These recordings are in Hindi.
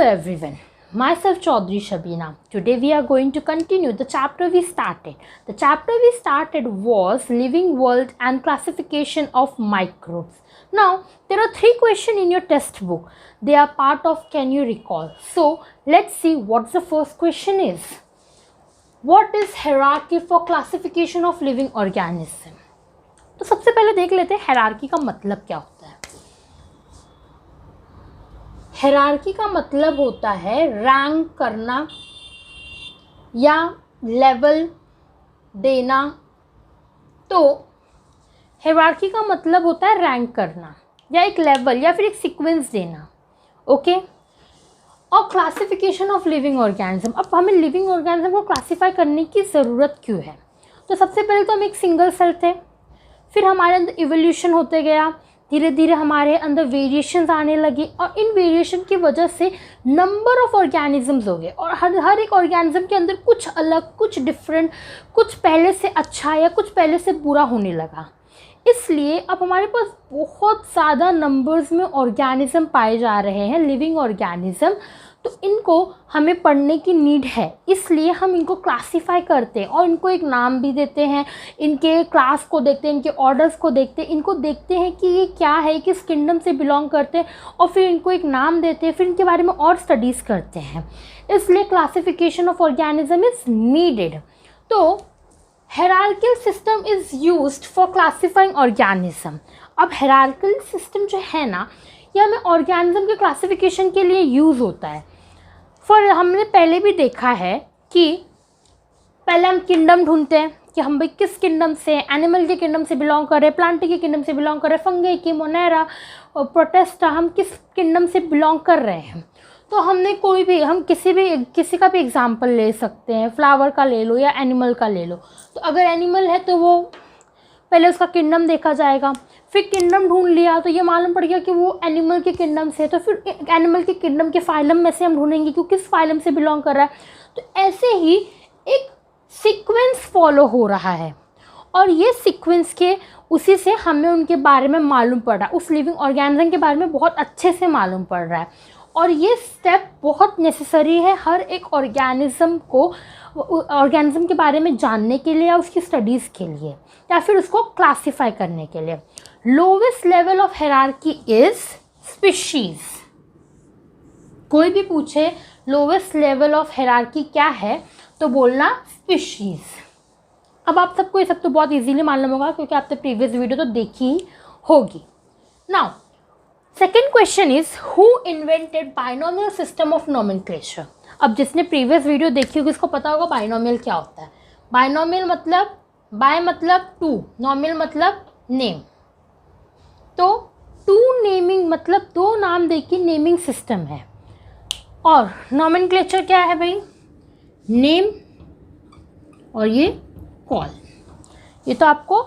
everyone, myself Chaudhary Shabina. Today we are going to continue the chapter we started. The chapter we started was living world and classification of microbes. Now there are 3 questions in your textbook. They are part of can you recall. So let's see what the first question is. What is hierarchy for classification of living organism? तो सबसे पहले देख लेते हैं हायरार्की का मतलब क्या होता है। हायरार्की का मतलब होता है रैंक करना या लेवल देना। तो हायरार्की का मतलब होता है रैंक करना या एक लेवल या फिर एक सीक्वेंस देना। ओके। और क्लासिफिकेशन ऑफ लिविंग ऑर्गेनिज्म, अब हमें लिविंग ऑर्गेनिज्म को क्लासीफाई करने की ज़रूरत क्यों है? तो सबसे पहले तो हम एक सिंगल सेल थे, फिर हमारे अंदर इवोल्यूशन होते गया, धीरे धीरे हमारे अंदर वेरिएशंस आने लगी और इन वेरिएशन की वजह से नंबर ऑफ ऑर्गेनिजम्स हो गए और हर एक ऑर्गेनिज्म के अंदर कुछ अलग, कुछ डिफरेंट, कुछ पहले से अच्छा या कुछ पहले से बुरा होने लगा। इसलिए अब हमारे पास बहुत ज़्यादा नंबर्स में ऑर्गेनिज्म पाए जा रहे हैं, लिविंग ऑर्गेनिज्म। तो इनको हमें पढ़ने की नीड है, इसलिए हम इनको क्लासीफाई करते हैं और इनको एक नाम भी देते हैं। इनके क्लास को देखते हैं, इनके ऑर्डर्स को देखते हैं, इनको देखते हैं कि ये क्या है, किस किंगडम से बिलोंग करते हैं और फिर इनको एक नाम देते हैं, फिर इनके बारे में और स्टडीज़ करते हैं। इसलिए classification of organism is needed. तो hierarchical system is used for classifying organism. अब हायरार्किकल सिस्टम जो है ना, ये हमें ऑर्गेनिज्म के क्लासिफिकेशन के लिए यूज़ होता है। हमने पहले भी देखा है कि पहले हम किंगडम ढूंढते हैं कि हम भाई किस किंगडम से, एनिमल के किंगडम से बिलोंग कर रहे हैं, प्लांट के किंगडम से बिलोंग कर रहे हैं, फंगी की, मोनेरा और प्रोटेस्टा, हम किस किंगडम से बिलोंग कर रहे हैं। तो हमने कोई भी, हम किसी का भी एग्जांपल ले सकते हैं, फ्लावर का ले लो या एनिमल का ले लो। तो अगर एनिमल है तो वो पहले उसका किंगडम देखा जाएगा, फिर किंगडम ढूंढ लिया तो ये मालूम पड़ गया कि वो एनिमल के किंगडम से, तो फिर एनिमल के किंगडम के फाइलम में से हम ढूंढेंगे कि किस फाइलम से बिलोंग कर रहा है। तो ऐसे ही एक सीक्वेंस फॉलो हो रहा है और ये सीक्वेंस के उसी से हमें उनके बारे में मालूम पड़ रहा है, उस लिविंग ऑर्गेनिज्म के बारे में बहुत अच्छे से मालूम पड़ रहा है। और ये स्टेप बहुत नेसेसरी है हर एक ऑर्गेनिज्म को, ऑर्गेनिज्म के बारे में जानने के लिए या उसकी स्टडीज़ के लिए या फिर उसको क्लासीफाई करने के लिए। Lowest level of hierarchy is species. कोई भी पूछे लोवेस्ट लेवल ऑफ हायरार्की क्या है तो बोलना स्पीशीज। अब आप सबको ये सब तो बहुत इजीली मालूम होगा क्योंकि आपने प्रीवियस वीडियो तो देखी ही होगी। Now second question is who invented binomial system of nomenclature. अब जिसने प्रीवियस वीडियो देखी होगी उसको पता होगा बाइनोमियल क्या होता है। बाइनोमियल मतलब बाय मतलब टू, नोमियल मतलब नेम। तो टू नेमिंग मतलब दो नाम देके नेमिंग सिस्टम है। और नोमेनक्लेचर क्या है भाई? नेम और ये कॉल। ये तो आपको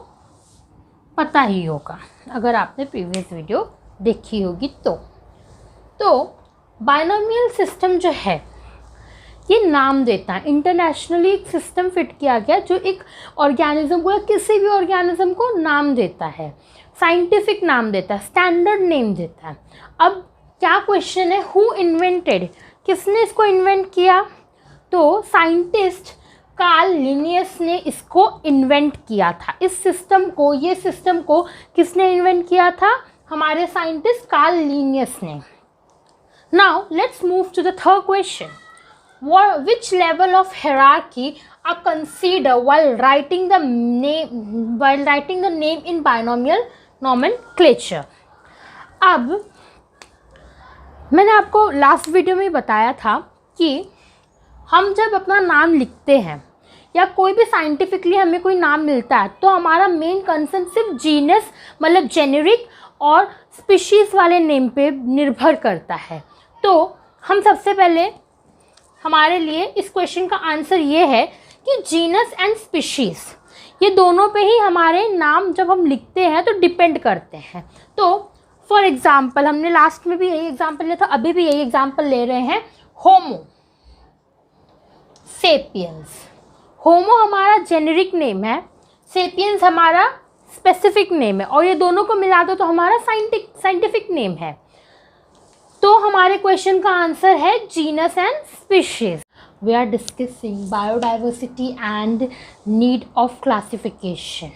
पता ही होगा अगर आपने प्रीवियस वीडियो देखी होगी तो बाइनोमियल सिस्टम जो है ये नाम देता है। इंटरनेशनली एक सिस्टम फिट किया गया जो एक ऑर्गेनिज्म को या किसी भी ऑर्गेनिज्म को नाम देता है, साइंटिफिक नाम देता है, स्टैंडर्ड नेम देता है। अब क्या क्वेश्चन है, हु इन्वेंटेड, किसने इसको इन्वेंट किया? तो साइंटिस्ट कार्ल लिनियस ने इसको इन्वेंट किया था। इस सिस्टम को, ये सिस्टम को किसने इन्वेंट किया था? हमारे साइंटिस्ट कार्ल लिनियस ने। Now let's move to the third question. Which level of hierarchy are considered while writing the name in binomial nomenclature? अब मैंने आपको लास्ट वीडियो में बताया था कि हम जब अपना नाम लिखते हैं या कोई भी साइंटिफिकली हमें कोई नाम मिलता है तो हमारा मेन कंसर्न सिर्फ जीनस मतलब जेनेरिक और स्पीशीज़ वाले नेम पे निर्भर करता है। तो हम सबसे पहले हमारे लिए इस क्वेश्चन का आंसर ये है कि जीनस एंड स्पीशीज़ ये दोनों पे ही हमारे नाम जब हम लिखते हैं तो डिपेंड करते हैं। तो फॉर एग्ज़ाम्पल हमने लास्ट में भी यही एग्जांपल लिया था, अभी भी यही एग्जांपल ले रहे हैं। होमो सेपियंस, होमो हमारा जेनेरिक नेम है, सेपियंस हमारा स्पेसिफिक नेम है और ये दोनों को मिला दो तो हमारा साइंटिफिक नेम है। तो हमारे क्वेश्चन का आंसर है genus and species. We are discussing biodiversity and need of classification.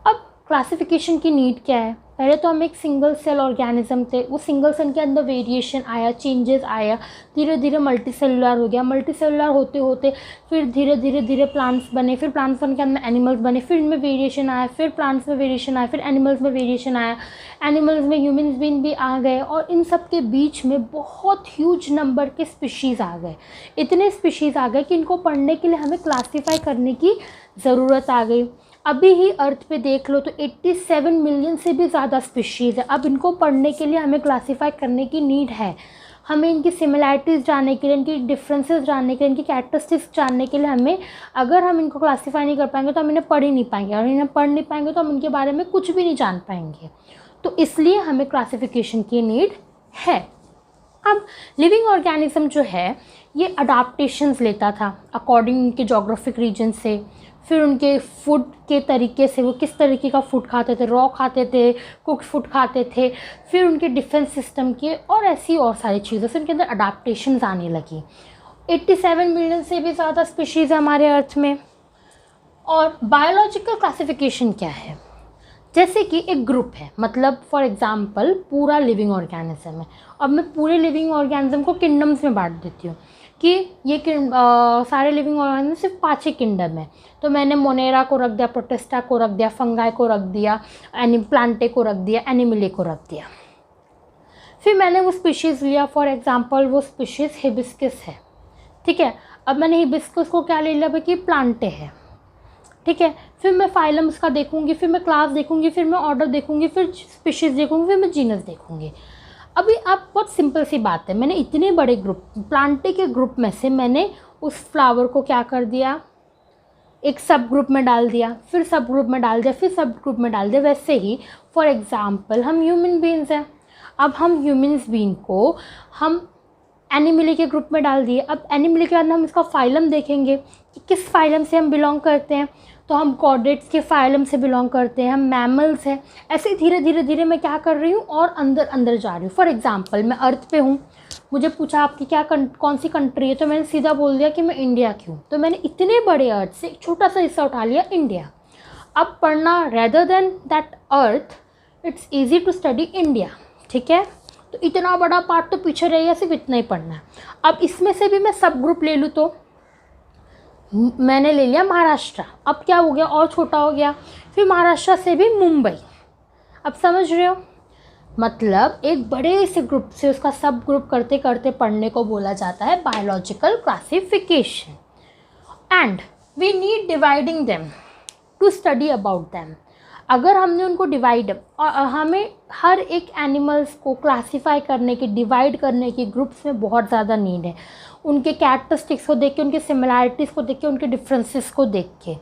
अब क्लासिफिकेशन की नीड क्या है? पहले तो हम एक सिंगल सेल ऑर्गेनिज्म थे, वो सिंगल सेल के अंदर वेरिएशन आया, चेंजेस आया, धीरे धीरे मल्टी सेलुलर हो गया, मल्टी सेलुलर होते होते फिर धीरे धीरे धीरे प्लांट्स बने, फिर प्लांट्स बन के अंदर एनिमल्स बने, फिर इनमें वेरिएशन आया, फिर प्लांट्स में वेरिएशन आया, फिर एनिमल्स में वेरिएशन आया, एनिमल्स में ह्यूमन्स बीइंग भी आ गए, और इन सब के बीच में बहुत ह्यूज नंबर के स्पीशीज़ आ गए। इतने स्पीशीज़ आ गए कि इनको पढ़ने के लिए हमें क्लासीफाई करने की ज़रूरत आ गई। अभी ही अर्थ पे देख लो तो 87 मिलियन से भी ज़्यादा स्पीशीज़ है। अब इनको पढ़ने के लिए हमें क्लासीफाई करने की नीड है। हमें इनकी सिमिलैरिटीज़ जानने के लिए, इनकी डिफरेंसेस जानने के लिए, इनकी कैरेक्टरिस्टिक्स जानने के लिए हमें, अगर हम इनको क्लासीफाई नहीं कर पाएंगे तो हम इन्हें पढ़ ही नहीं पाएंगे, और इन्हें पढ़ नहीं पाएंगे तो हम इनके बारे में कुछ भी नहीं जान पाएंगे। तो इसलिए हमें क्लासिफिकेशन की नीड है। अब लिविंग ऑर्गेनिज्म जो है ये अडाप्टेशंस लेता था अकॉर्डिंग उनके जोग्राफिक रीजन से, फिर उनके फूड के तरीके से, वो किस तरीके का फूड खाते थे, रॉ खाते थे, कुक्ड फूड खाते थे, फिर उनके डिफेंस सिस्टम के और ऐसी और सारी चीज़ों से उनके अंदर अडाप्टेशंस आने लगी। 87 मिलियन से भी ज़्यादा स्पीशीज़ है हमारे अर्थ में। और बायोलॉजिकल क्लासिफिकेशन क्या है? जैसे कि एक ग्रुप है, मतलब फॉर एग्जांपल पूरा लिविंग ऑर्गेनिज्म है। अब मैं पूरे लिविंग ऑर्गेनिज्म को किंगडम्स में बांट देती हूँ कि ये सारे लिविंग ऑर्गेनिज्म सिर्फ 5 ही किंगडम है। तो मैंने मोनेरा को रख दिया, प्रोटिस्टा को रख दिया, फंगाई को रख दिया, प्लांटे को रख दिया, एनिमिले को रख दिया। फिर मैंने वो स्पीशीज़ लिया, फॉर एग्जांपल वो स्पीशीज़ हिबिस्कस है, ठीक है। अब मैंने हिबिस्कस को क्या ले लिया भाई कि प्लांटे है, ठीक है। फिर मैं फाइलम्स का देखूंगी, फिर मैं क्लास देखूंगी, फिर मैं ऑर्डर देखूंगी, फिर स्पीशीज़ देखूंगी, फिर मैं जीनस देखूंगी। अभी आप बहुत सिंपल सी बात है, मैंने इतने बड़े ग्रुप प्लांटे के ग्रुप में से मैंने उस फ्लावर को क्या कर दिया, एक सब ग्रुप में डाल दिया, फिर सब ग्रुप में डाल दिया, फिर सब ग्रुप में डाल दिया। वैसे ही फॉर एग्जांपल हम ह्यूमन बीइंग्स हैं। अब हम ह्यूमन्स बीइंग को हम एनिमले के ग्रुप में डाल दिए। अब एनिमले के बाद हम इसका फाइलम देखेंगे कि किस फाइलम से हम बिलोंग करते हैं। तो हम कॉर्डेट्स के फाइलम से बिलोंग करते हैं, हम मैमल्स हैं। ऐसे धीरे धीरे धीरे मैं क्या कर रही हूँ और अंदर अंदर जा रही हूँ। फॉर एग्जांपल मैं अर्थ पे हूँ, मुझे पूछा आपकी क्या कौन सी कंट्री है, तो मैंने सीधा बोल दिया कि मैं इंडिया की हूँ। तो मैंने इतने बड़े अर्थ से एक छोटा सा हिस्सा उठा लिया, इंडिया। अब पढ़ना rather than that earth, it's easy to study India, ठीक है। तो इतना बड़ा पार्ट तो पीछे रह गया, सिर्फ इतना ही पढ़ना है। अब इसमें से भी मैं सब ग्रुप ले लूँ तो मैंने ले लिया महाराष्ट्र। अब क्या हो गया, और छोटा हो गया। फिर महाराष्ट्र से भी मुंबई। अब समझ रहे हो, मतलब एक बड़े से ग्रुप से उसका सब ग्रुप करते करते पढ़ने को बोला जाता है biological classification. And we need dividing them to study about them. अगर हमने उनको डिवाइड, और हमें हर एक एनिमल्स को क्लासीफाई करने की, डिवाइड करने की ग्रुप्स में बहुत ज़्यादा नीड है। उनके कैरेक्टरिस्टिक्स को देख के, उनके सिमिलैरिटीज़ को देख के, उनके डिफरेंसेस को देख के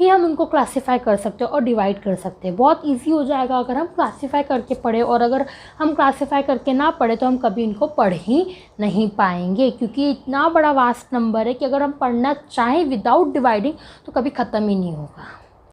ही हम उनको क्लासीफाई कर सकते हैं और डिवाइड कर सकते हैं। बहुत इजी हो जाएगा अगर हम क्लासीफाई करके पढ़े, और अगर हम क्लासीफाई करके ना पढ़े तो हम कभी इनको पढ़ ही नहीं पाएंगे, क्योंकि इतना बड़ा वास्ट नंबर है कि अगर हम पढ़ना चाहें विदाउट डिवाइडिंग तो कभी ख़त्म ही नहीं होगा।